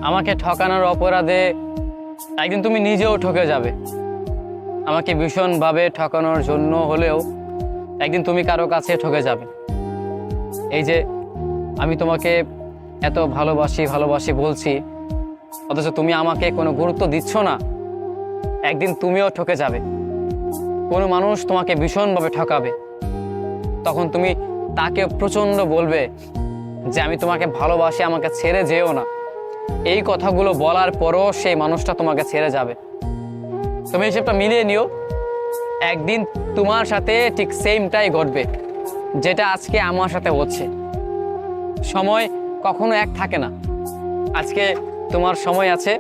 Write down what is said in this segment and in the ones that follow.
আমাকে ঠকানোর অপরাধে একদিন তুমি নিজেও ঠকে যাবে। আমাকে ভীষণভাবে ঠকানোর জন্য হলেও একদিন তুমি কারো কাছে ঠকে যাবে। এই যে আমি তোমাকে এত ভালোবাসি ভালোবাসি বলছি, অথচ তুমি আমাকে কোনো গুরুত্ব দিচ্ছ না। একদিন তুমিও ঠকে যাবে। কোনো মানুষ তোমাকে ভীষণভাবে ঠকাবে, তখন তুমি তাকে প্রচণ্ড বলবে যে আমি তোমাকে ভালোবাসি, আমাকে ছেড়ে যেও না। এই কথাগুলো বলার পরও সেই মানুষটা তোমাকে ছেড়ে যাবে। তুমি হিসেবটা মিলিয়ে নিও, একদিন তোমার সাথে ঠিক সেমটাই ঘটবে যেটা আজকে আমার সাথে হচ্ছে। সময় কখনো এক থাকে না। আজকে তোমার সময় আছে,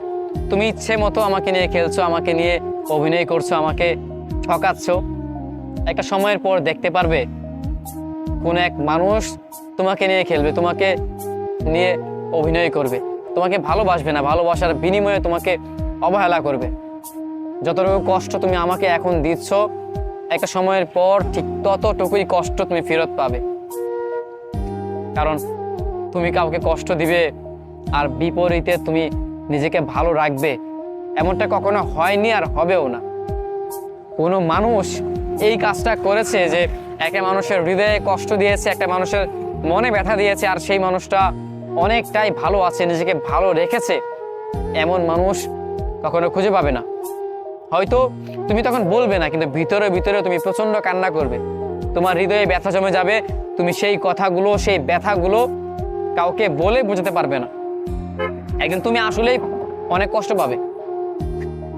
তুমি ইচ্ছে মতো আমাকে নিয়ে খেলছো, আমাকে নিয়ে অভিনয় করছো, আমাকে ঠকাচ্ছ। একটা সময়ের পর দেখতে পারবে কোনো এক মানুষ তোমাকে নিয়ে খেলবে, তোমাকে নিয়ে অভিনয় করবে, তোমাকে ভালোবাসবে না, ভালোবাসার বিনিময়ে তোমাকে অবহেলা করবে। যতটুকু কষ্ট তুমি আমাকে এখন দিচ্ছ, একটা সময়ের পর ঠিক ততটুকুই কষ্ট তুমি ফেরত পাবে। কারণ তুমি কাউকে কষ্ট দিবে আর বিপরীতে তুমি নিজেকে ভালো রাখবে, এমনটা কখনো হয়নি আর হবেও না। কোনো মানুষ এই কাজটা করেছে যে একটা মানুষের হৃদয়ে কষ্ট দিয়েছে, একটা মানুষের মনে ব্যথা দিয়েছে, আর সেই মানুষটা অনেকটাই ভালো আছে, নিজেকে ভালো রেখেছে, এমন মানুষ কখনো খুঁজে পাবে না। হয়তো তুমি তখন বলবে না, কিন্তু ভিতরে ভিতরে তুমি প্রচণ্ড কান্না করবে, তোমার হৃদয়ে ব্যথা জমে যাবে। তুমি সেই কথাগুলো, সেই ব্যথাগুলো কাউকে বলে বোঝাতে পারবে না। একদিন তুমি আসলেই অনেক কষ্ট পাবে।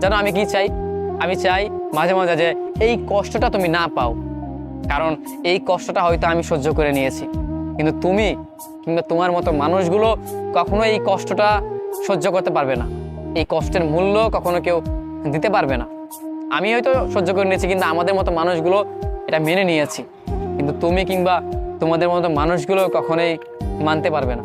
জানো আমি কি চাই? আমি চাই মাঝে মাঝে যে এই কষ্টটা তুমি না পাও, কারণ এই কষ্টটা হয়তো আমি সহ্য করে নিয়েছি, কিন্তু তুমি কিংবা তোমার মতো মানুষগুলো কখনো এই কষ্টটা সহ্য করতে পারবে না। এই কষ্টের মূল্য কখনো কেউ দিতে পারবে না। আমি হয়তো সহ্য করে নিয়েছি, কিন্তু আমাদের মতো মানুষগুলো এটা মেনে নিয়েছি, কিন্তু তুমি কিংবা তোমাদের মতো মানুষগুলো কখনোই মানতে পারবে না।